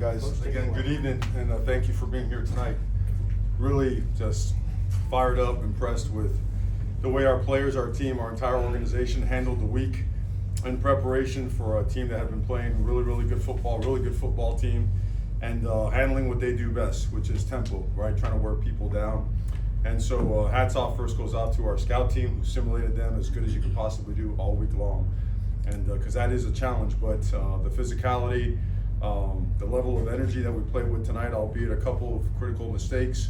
guys. Again, good evening, and thank you for being here tonight. Really just fired up, impressed with the way our players, our team, our entire organization handled the week in preparation for a team that had been playing really good football team, and handling what they do best, which is tempo, right? Trying to wear people down. And so hats off first goes out to our scout team, who simulated them as good as you could possibly do all week long. And because that is a challenge, but the physicality, the level of energy that we played with tonight, albeit a couple of critical mistakes,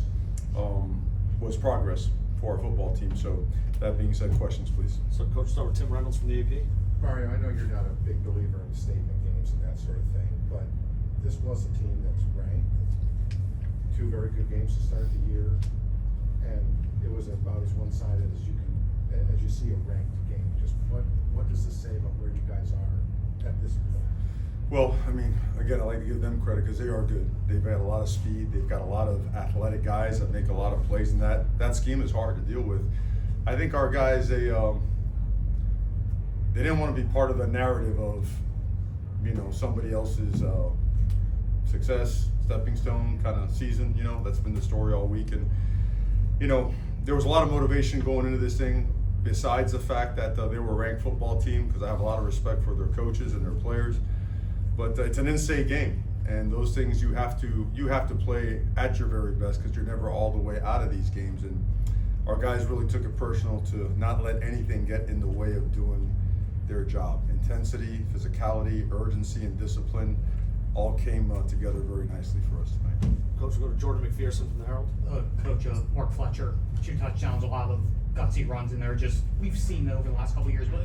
was progress for our football team. So that being said, questions please. So Coach, start with Tim Reynolds from the AP. Mario, I know you're not a big believer in statement games and that sort of thing, but this was a team that's ranked. 2 very good games to start the year, and it was about as one-sided as you see a ranked game. Just what does this say about where you guys are at this point? Well, I mean, again, I like to give them credit because they are good. They've got a lot of speed. They've got a lot of athletic guys that make a lot of plays, and that scheme is hard to deal with. I think our guys, they didn't want to be part of the narrative of, somebody else's success, stepping stone kind of season. That's been the story all week. And, there was a lot of motivation going into this thing besides the fact that they were a ranked football team, because I have a lot of respect for their coaches and their players. But it's an in-state game, and those things you have to play at your very best, because you're never all the way out of these games. And our guys really took it personal to not let anything get in the way of doing their job. Intensity, physicality, urgency, and discipline all came together very nicely for us tonight. Coach, we'll go to Jordan McPherson from the Herald. Coach, Mark Fletcher, 2 touchdowns, a lot of gutsy runs in there. Just we've seen that over the last couple of years, but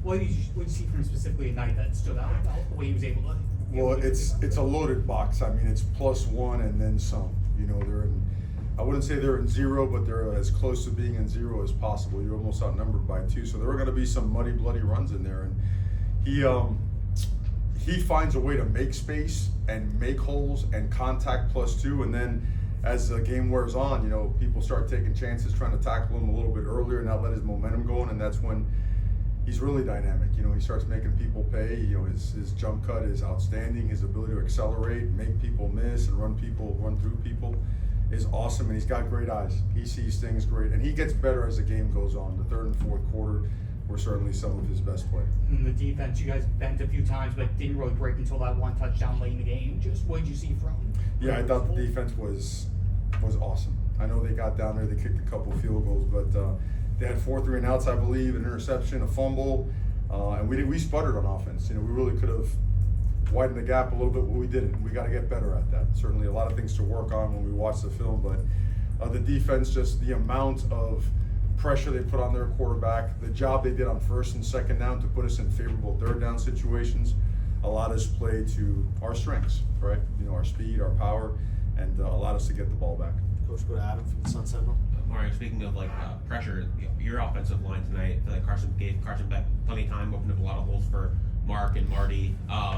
what did you see from him specifically tonight that stood out about the way he was able to? Well, it's a loaded box. I mean, it's +1 and then some. They're in, I wouldn't say they're in 0, but they're as close to being in 0 as possible. You're almost outnumbered by 2, so there are going to be some muddy, bloody runs in there. And he finds a way to make space and make holes and contact +2, and then as the game wears on, people start taking chances, trying to tackle him a little bit earlier and not let his momentum go, and that's when he's really dynamic. He starts making people pay. His jump cut is outstanding. His ability to accelerate, make people miss, and run through people is awesome, and he's got great eyes. He sees things great, and he gets better as the game goes on. The 3rd and 4th quarter were certainly some of his best play. In the defense, you guys bent a few times, but didn't really break until that 1 touchdown late in the game. Just what did you see from? Yeah, I thought the defense was awesome. I know they got down there, they kicked a couple field goals, but they had 4 3 and outs, I believe, an interception, a fumble, and we sputtered on offense. We really could have widened the gap a little bit, but we didn't. We got to get better at that. Certainly a lot of things to work on when we watch the film, but the defense, just the amount of pressure they put on their quarterback, the job they did on 1st and 2nd down to put us in favorable 3rd down situations, allowed us to play to our strengths, right? Our speed, our power, and allowed us to get the ball back. Coach, go to Adam from the Sun Sentinel. Mario, speaking of pressure, your offensive line tonight, I feel like Carson gave Carson Beck plenty of time, opened up a lot of holes for Mark and Marty.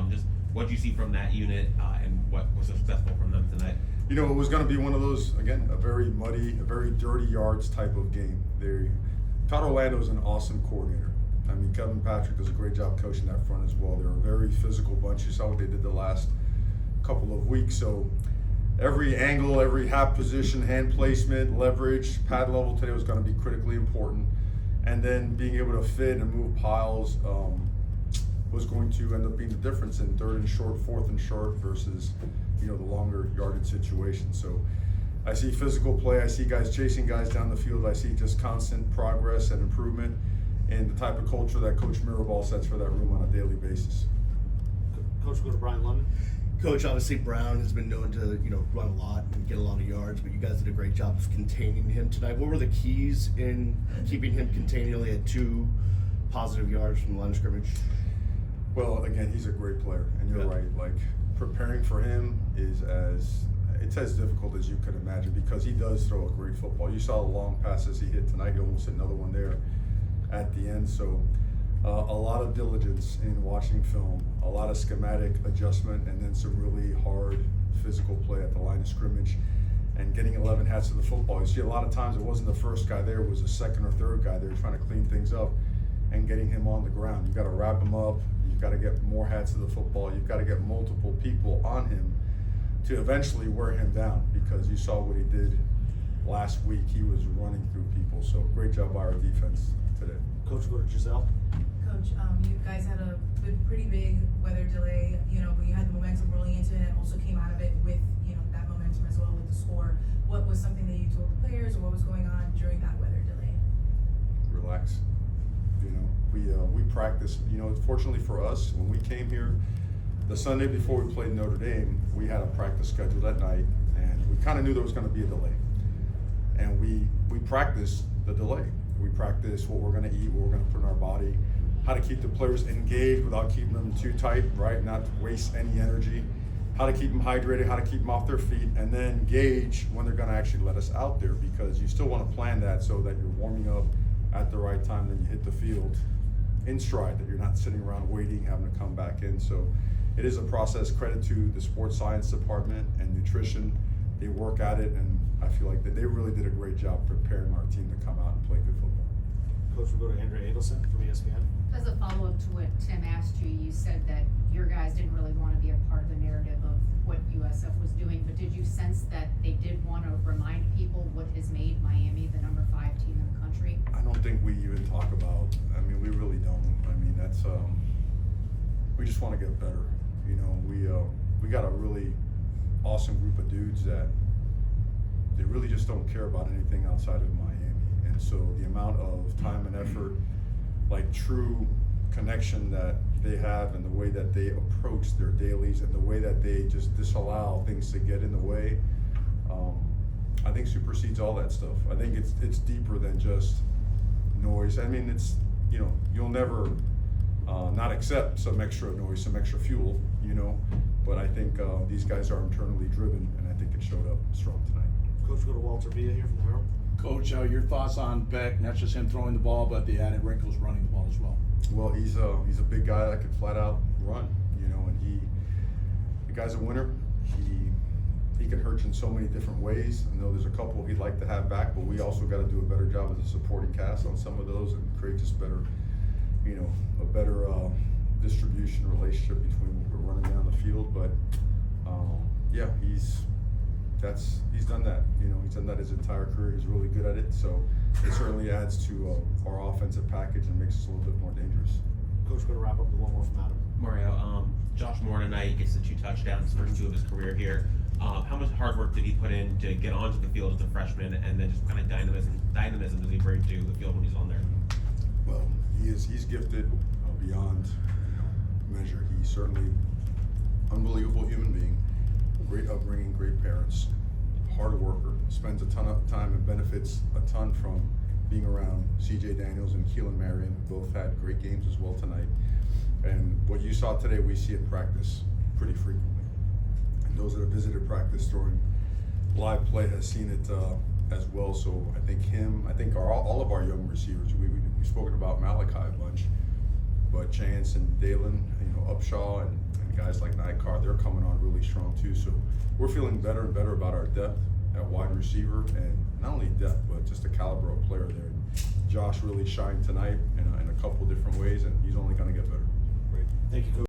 Just what did you see from that unit, and what was successful from them tonight? It was going to be one of those, again, a very muddy, a very dirty yards type of game. Todd Orlando is an awesome coordinator. I mean, Kevin Patrick does a great job coaching that front as well. They're a very physical bunch. You saw what they did the last couple of weeks. So every angle, every half position, hand placement, leverage, pad level today was going to be critically important. And then being able to fit and move piles was going to end up being the difference in 3rd and short, 4th and short versus the longer yardage situation. So I see physical play. I see guys chasing guys down the field. I see just constant progress and improvement in the type of culture that Coach Mirabal sets for that room on a daily basis. Coach, go to Brian Lemon. Coach, obviously Brown has been known to run a lot and get a lot of yards, but you guys did a great job of containing him tonight. What were the keys in keeping him contained? He only had 2 positive yards from the line of scrimmage. Well, again, he's a great player, and you're right. Preparing for him it's as difficult as you could imagine, because he does throw a great football. You saw the long passes he hit tonight. He almost hit another one there at the end. So a lot of diligence in watching film, a lot of schematic adjustment, and then some really hard physical play at the line of scrimmage, and getting 11 hats to the football. You see a lot of times it wasn't the first guy there, it was the 2nd or 3rd guy there trying to clean things up and getting him on the ground. You've got to wrap him up. You've got to get more hats to the football. You've got to get multiple people on him to eventually wear him down, because you saw what he did last week. He was running through people. So great job by our defense today. Coach, we'll go to Giselle. Coach, you guys had a pretty big weather delay, but you had the momentum rolling into it and also came out of it with, that momentum as well with the score. What was something that you told the players, or what was going on during that weather delay? Relax. We practiced. Fortunately for us, when we came here, the Sunday before we played Notre Dame, we had a practice scheduled that night, and we kind of knew there was going to be a delay. And we practiced the delay. We practiced what we're going to eat, what we're going to put in our body, how to keep the players engaged without keeping them too tight, right? Not to waste any energy, how to keep them hydrated, how to keep them off their feet, and then gauge when they're going to actually let us out there, because you still want to plan that so that you're warming up at the right time, then you hit the field in stride, that you're not sitting around waiting, having to come back in. So it is a process. Credit to the sports science department and nutrition. They work at it, and I feel like that they really did a great job preparing our team to come out and play good football. Coach, we'll go to Andrea Adelson from ESPN. As a follow-up to what Tim asked you, you said that your guys didn't really want to be a part of the narrative of what USF was doing, but did you sense that they did want to remind people what has made Miami the #5 team in the country? I don't think we even talk about, we really don't. That's, we just want to get better. We got a really awesome group of dudes that they really just don't care about anything outside of Miami. And so the amount of time and effort, like true connection that they have, and the way that they approach their dailies, and the way that they just disallow things to get in the way, I think supersedes all that stuff. I think it's deeper than just noise. It's, you'll never not accept some extra noise, some extra fuel, but I think these guys are internally driven, and I think it showed up strong tonight. Coach, we'll go to Walter Villa here from the Herald. Coach, your thoughts on Beck, not just him throwing the ball, but the added wrinkles running the ball as well? Well, he's a big guy that can flat out run, and the guy's a winner. He can hurt you in so many different ways. I know there's a couple he'd like to have back, but we also got to do a better job as a supporting cast on some of those, and create just better, a better distribution relationship between what we're running down the field. But yeah, he's done that. He's done that his entire career. He's really good at it. So it certainly adds to our offensive package and makes us a little bit more dangerous. Coach, we're going to wrap up with one more from Adam. Mario, Josh Moore tonight gets the 2 touchdowns, first 2 of his career here. How much hard work did he put in to get onto the field as a freshman, and then just kind of dynamism does he bring to the field when he's on there? Well, he's gifted beyond measure. He's certainly unbelievable human being, great upbringing, great parents, hard worker, spends a ton of time and benefits a ton from being around C.J. Daniels and Keelan Marion, who both had great games as well tonight. And what you saw today, we see in practice pretty frequently. And those that have visited practice during live play has seen it as well. So I think all of our young receivers, we've spoken about Malachi a bunch, but Chance and Dalen, Upshaw and guys like Nykar, they're coming on really strong too. So we're feeling better and better about our depth at wide receiver, and not only depth, but just the caliber of player there. And Josh really shined tonight in a couple different ways, and he's only going to get better. Great. Thank you, Coach.